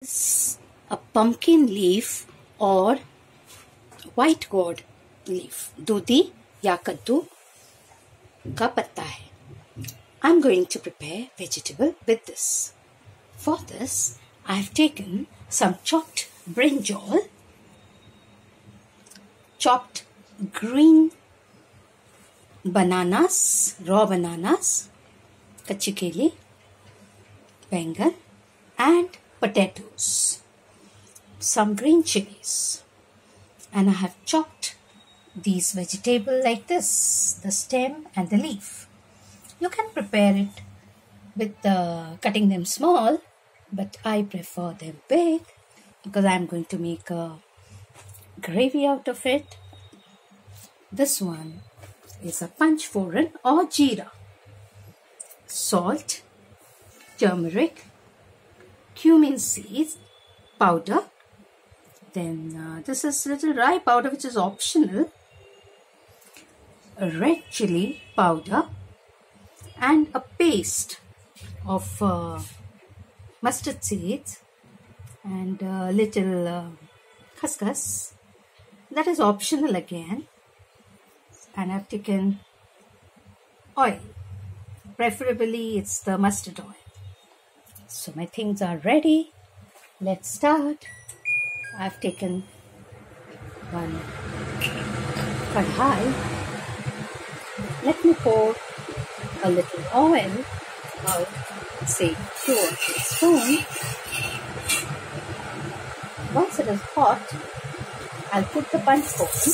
is a pumpkin leaf or white gourd leaf. दूधी या कद्दू का पत्ता है. I'm going to prepare vegetable with this. For this, I have taken some chopped brinjal, chopped green bananas, raw bananas, कच्ची केली, बैंगन, and potatoes, some green chilies, and I have chopped these vegetables like this, the stem and the leaf. You can prepare it with cutting them small, but I prefer them big because I am going to make a gravy out of it. This one is a panch foran or jeera, salt, turmeric, cumin seeds powder, then this is little rye powder which is optional, red chili powder, and a paste of mustard seeds and little khaskhas. That is optional again. And I've taken oil. Preferably it's the mustard oil. So my things are ready. Let's start. I've taken one kadhai. Let me pour a little oil, about say 2 or 3 spoons. Once it is hot, I'll put the panch foran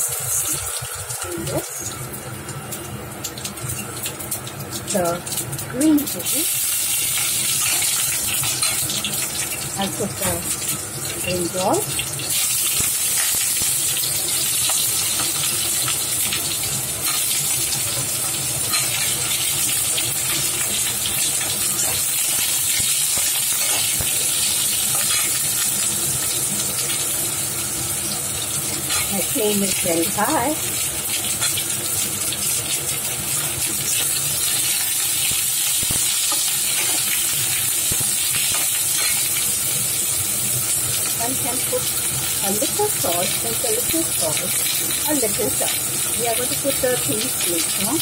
in this, the green chili. I'll put the brinjal, my flame is very high. One can put a little salt, like a little salt, a little salt. We are going to put the things later on.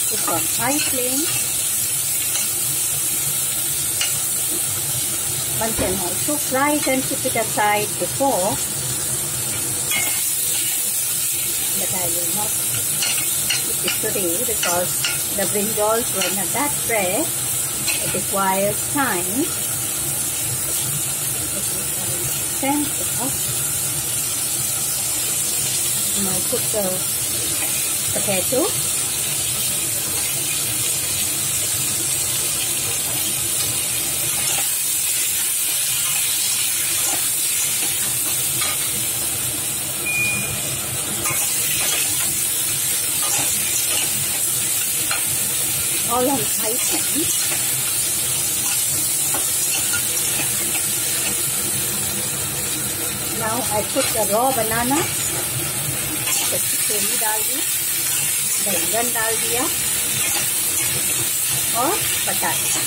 Put on high flame. One can also fry it and put it aside before, but I will not put it today because the brinjals were not that fresh. It requires time. And I put the potato. All on high flame. Now I put the raw banana, कच्ची केली डाल दी, बैंगन डाल दिया और पटाटा.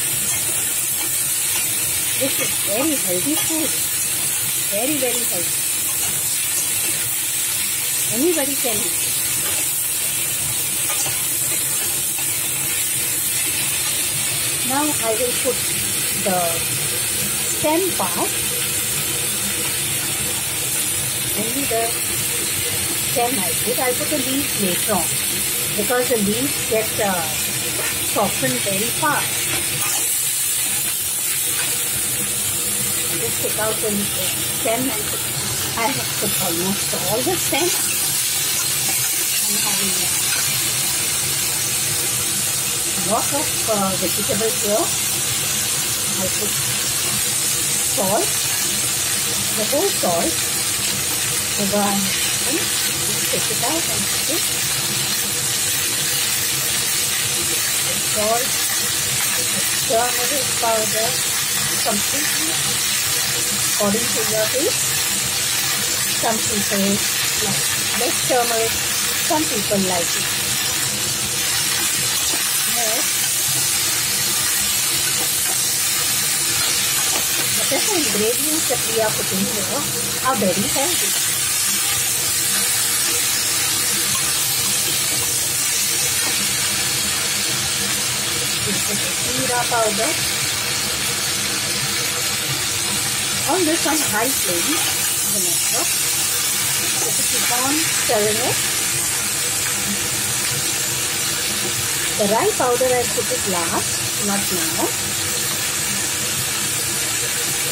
This is very healthy food. Very healthy. Anybody can eat it. Now I will put the stem part, only the stem I'll put the leaves later on because the leaves get softened very fast. Just take out the stem and I have put almost all the stem. I'm having lot of vegetables here. I'll put salt, the whole salt, take it out and put it. The salt, the turmeric powder, completely according to your taste. Some people like less turmeric, some people like it. ingredients that we are putting here are very healthy. We put the jeera powder. All this on high flame. Remember, just keep on stirring it. The rye powder I put it last, not now.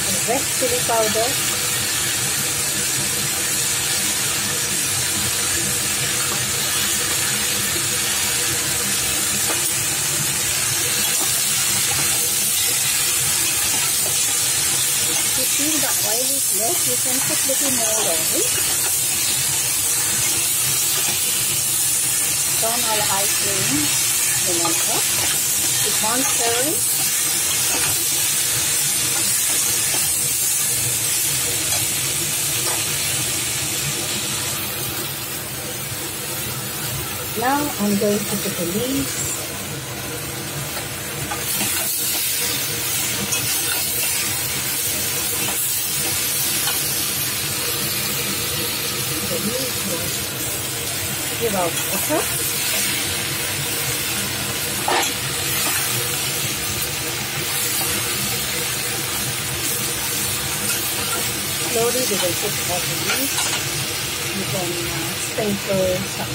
The red chili powder. If you feel the oil is less, you can put little more oil. Turn on high flame. Remember, keep on stirring. Now I'm going to put the leaves. The leaves will give out water. Slowly we will put all the leaves. You can sprinkle some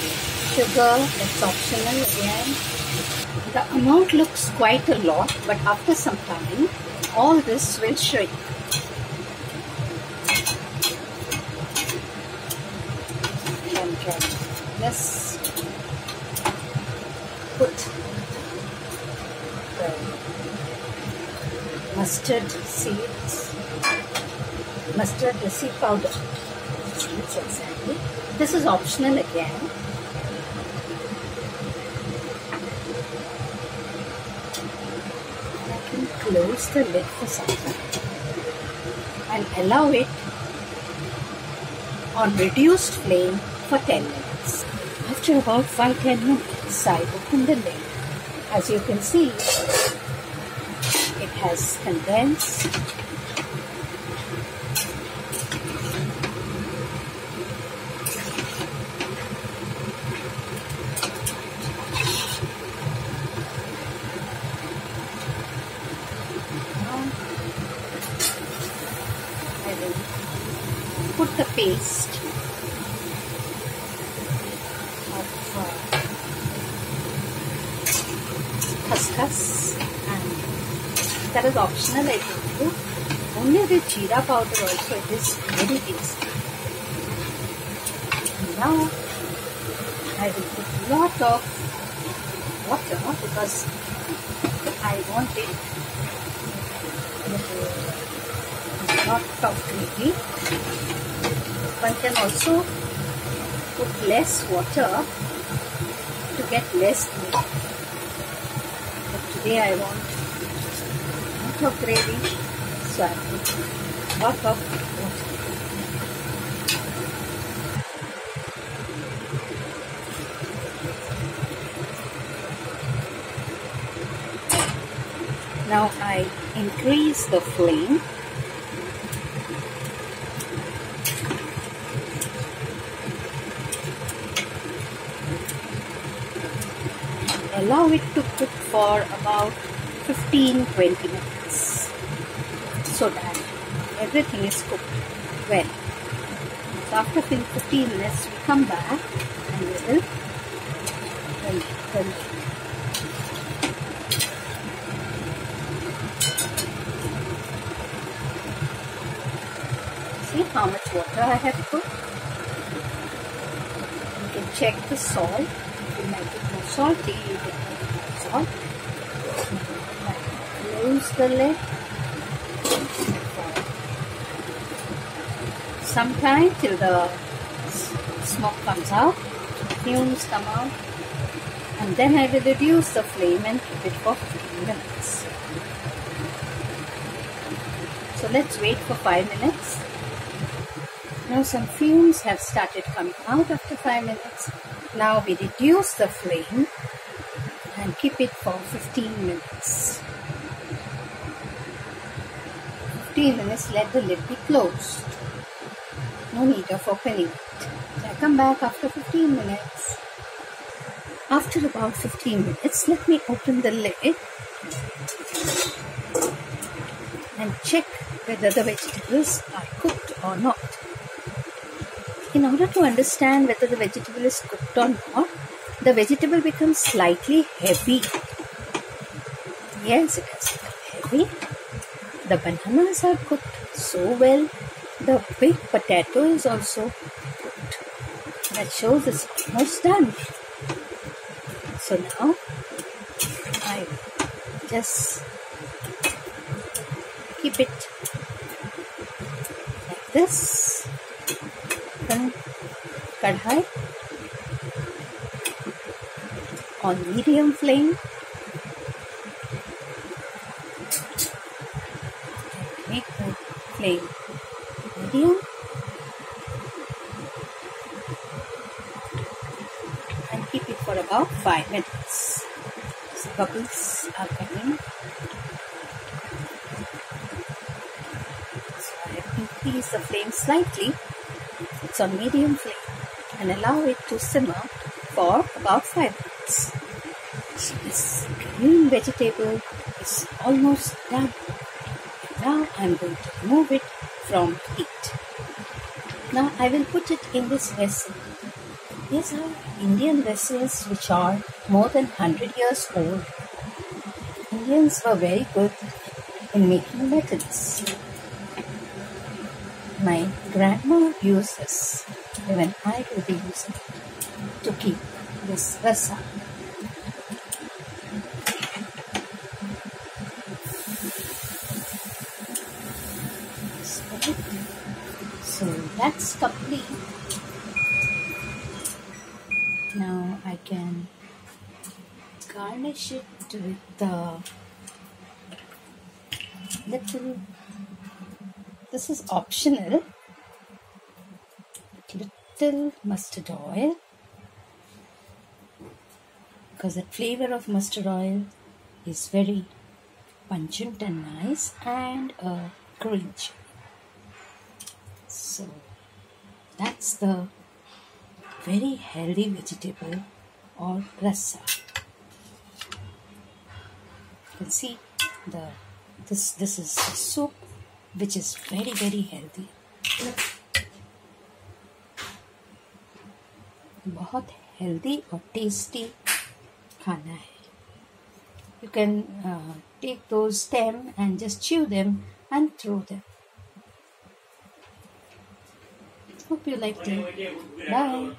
sugar, that's optional again. The amount looks quite a lot, but after some time, all this will shrink. And let's put the mustard seeds. Mustard seed powder. Seeds exactly. This is optional again. I can close the lid for some time and allow it on reduced flame for 10 minutes. After about 5-10 minutes, I open the lid. As you can see, it has condensed. Put the paste of khaskhas, and that is optional, I told you. Only with jeera powder also it is very tasty. And now I will put a lot of water because I want it not of gravy. One can also put less water to get less milk. But today I want a lot of gravy, so I put a lot of water. Now I increase the flame. Allow it to cook for about 15-20 minutes so that everything is cooked well. So after 15 minutes we come back and we will see how much water I have put. You can check the salt. You might get more salty, you get more salt. Close the lid. Sometime till the smoke comes out, fumes come out, and then I will reduce the flame and keep it for 15 minutes. So let's wait for 5 minutes. Now some fumes have started coming out after 5 minutes. Now we reduce the flame and keep it for 15 minutes. 15 minutes, let the lid be closed. No need of opening it. So I come back after 15 minutes. After about 15 minutes, let me open the lid and check whether the vegetables are cooked or not. In order to understand whether the vegetable is cooked or not, the vegetable becomes slightly heavy. Yes, it has become heavy. The bananas are cooked so well. The big potato is also cooked. That shows it's almost done. So now I just keep it like this. Then kadhai on medium flame. Make the flame medium and keep it for about 5 minutes. So bubbles are coming. So I have increased the flame slightly. It's on medium flame and allow it to simmer for about 5 minutes. So this green vegetable is almost done. Now I am going to remove it from heat. Now I will put it in this vessel. These are Indian vessels which are more than 100 years old. Indians were very good in making metals. My grandma used this. Even I will be using it to keep this rasa. So that's complete. Now I can garnish it with the little, this is optional, little mustard oil, because the flavor of mustard oil is very pungent and nice, and a green chili. So that's the very healthy vegetable or rasa. You can see this is a soup which is very healthy. बहुत healthy और tasty खाना है. You can take those stem and just chew them and throw them. Hope you liked it. Bye.